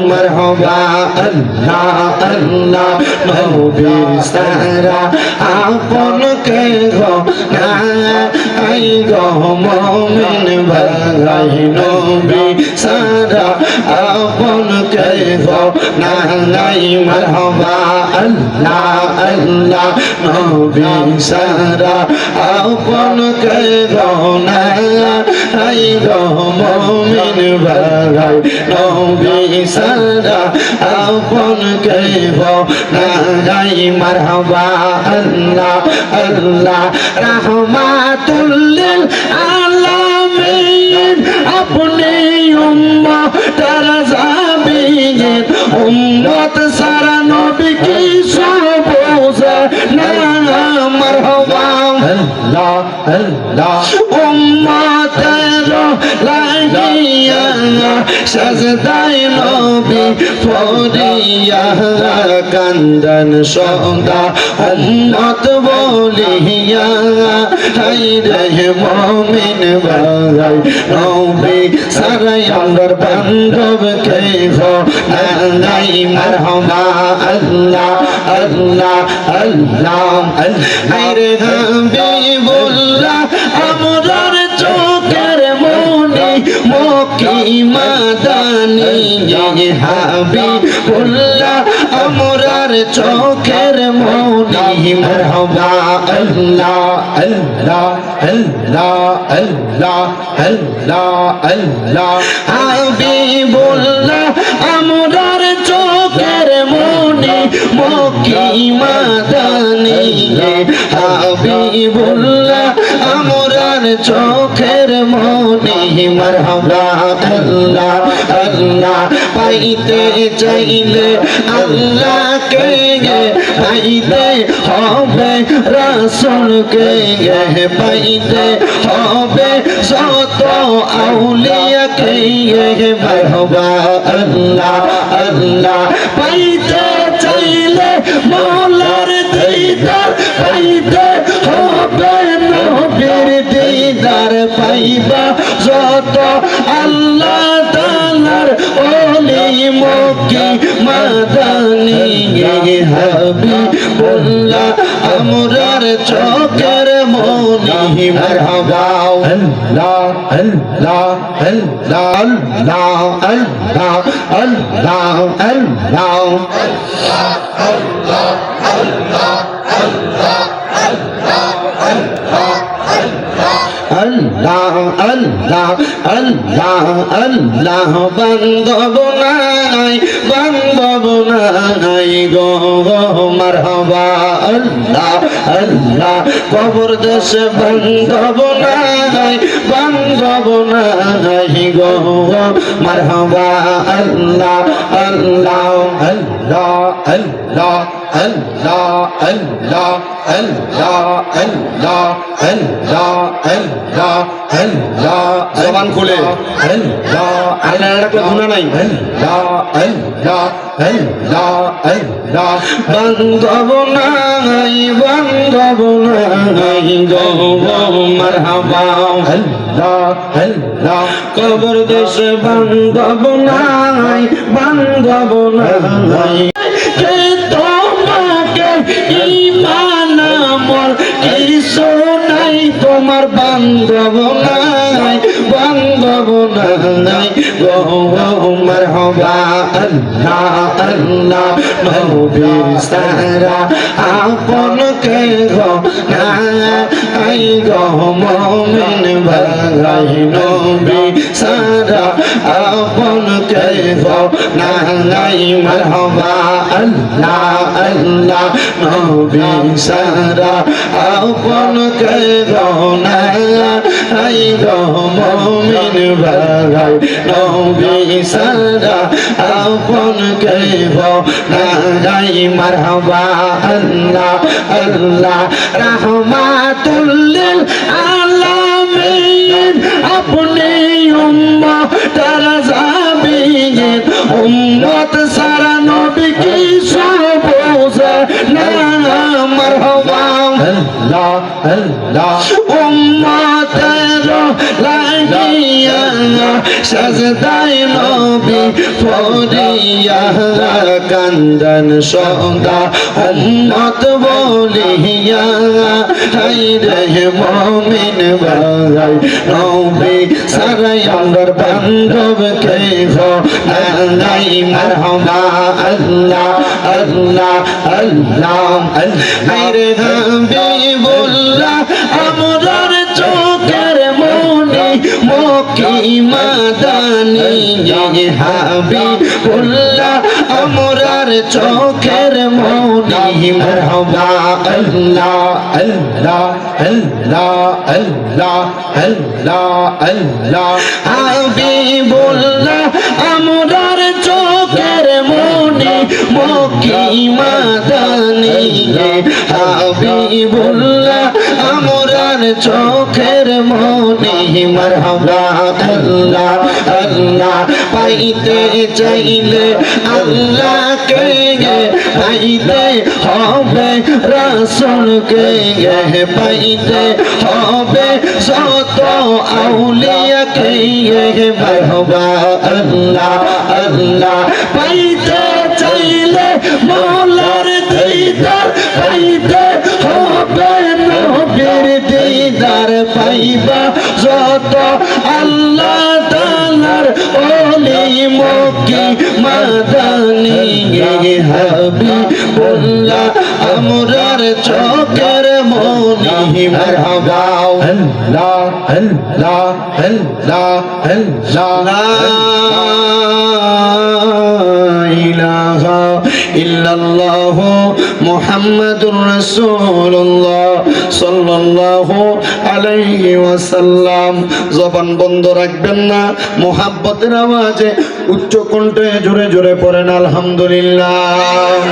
মারহাবা আল্লাহ আল্লাহ নবী সারা আপন কে গো নাই গো মুমিন ভাই নবী সারা আপন কে গো নাই মারহাবা আল্লাহ আল্লাহ নবী সারা আপন কে গো নাই গো মুমিন ভাই নবী সারা আপন কে গো নাই মারহাবা আল্লাহ আল্লাহ রাহমাতুল লিল আলামিন আপনি উম্মতের জাবিন উম্মত সারা নবী কি সব বোঝে না মারহাবা আল্লাহ আল্লাহ উম্মতের লাগিয়া সাজদায় নবী পড়িয়া কান্দন সদা উম্মত বলিয়া হাই রে মুমিন ভাই নবী সারা আমার বান্ধব কে গো নাই মারহাবা আল্লাহ আল্লাহ আল্লাহ হাই রে হাবিবুল্লাহ আমরার চোখের মনি মক্কি মাদানি হাবিবুল্লাহ আমরার চোখের মনি মারহাবা আল্লাহ আল্লাহ আল্লাহ আল্লাহ আল্লাহ আল্লাহ হাবিবুল্লাহ আমরার চোখের মনি মক্কি মাদানি হাবিবুল্লাহ আমরার চোখের মনি মারহাবা আল্লাহ আল্লাহ পাইতে চাইলে আল্লাহকে পাইতে হবে রাসূলকে পাইতে হবে যত আউলিয়াকে মারহাবা আল্লাহ আল্লাহ পাইতে চাইলে মওলার দিদার পাইতে হবে নবীর দিদার পাইবা যত আল্লাহ তাআলার ওলি মক্কি মাদানি হাবিবুল্লাহ আমরার চোখের মনি মারহাবা আল্লাহ আল্লাহ আল্লাহ আল্লাহ আল্লাহ আল্লাহ আল্লাহ আল্লাহ আল্লাহ আল্লাহ আল্লাহ বান্ধব নাই গো মারহাবা আল্লাহ আল্লাহ কবর দেশে বান্ধব নাই গো মারহাবা আল্লাহ আল্লাহ আল্লাহ আল্লাহ আল্লাহ আল্লাহ আল্লাহ আল্লাহ আল্লাহ আল্লাহ আল্লাহ জবান খুলে আল্লাহ আল্লাহ একটা গুনাহ নাই আল্লাহ আল্লাহ আল্লাহ আল্লাহ বান্ধব নাই গো মারহাবা আল্লাহ আল্লাহ কবর দেশে বান্ধব নাই ঈমান আমল কিছু নাই তোমার বান্ধব নাই গো মারহাবা আল্লাহ আল্লাহ নবী সারা আপন কে গো নাই গো মুমিন ভাই নবী সারা আপন কে গো নাই মারহাবা আল্লাহ আল্লাহ নবী সারা আপন কে গো নাই গো মুমিন ভাই নবী সারা আপন কে গো নাই মারহাবা আল্লাহ আল্লাহ রাহমাতুল লিল আলামিন আপনি উম্মতের জাবিন উম্মত সারা নবী কি সব বোঝে না মারহাবা আল্লাহ আল্লাহ উম্মতের লাগিয়া সাজদায় নবী পড়িয়া কান্দন সদা উম্মত বলিয়া হায়রে মুমিন ভাই নবী সারাই আমার বান্ধব কে হো নাই মারহাবা আল্লাহ আল্লাহ আল্লাহ হায়রে হাবিবুল্লাহ আমরার চোখের মনি মক্কি মাদানি হাবিবুল্লাহ আমরার চোখের মনি মারহাবা আল্লাহ আল্লাহ আল্লাহ আল্লাহ আল্লাহ আল্লাহ হাবিবুল্লাহ আমরার চোখের মনি মক্কি মাদানি হাবিবুল্লাহ আমরার চোখের মনি মারহাবা আল্লাহ আল্লাহ পাইতে চাইলে আল্লাহকে পাইতে হবে রাসূলকে পাইতে হবে যত আউলিয়াকে মারহাবা আল্লাহ আল্লাহ পাইতে চাইলে মওলার দিদার পাইতে হবে নবীর দিদার পাইবা যত আল্লাহ তাআলার ওলি মক্কি মাদানি হাবিবুল্লাহ আমরার চোখের মনি মারহাবা আল্লাহ আল্লাহ আল্লাহ আল্লাহ ইলাহা ইল্লাল্লাহ মুহাম্মাদুর রাসূলুল্লাহ সাল্লাল্লাহু আলাইহি ওয়াসাল্লাম। জবান বন্ধ রাখবেন না, মুহাব্বতের আওয়াজে উচ্চ কণ্ঠে জোরে জোরে পড়েন আলহামদুলিল্লাহ।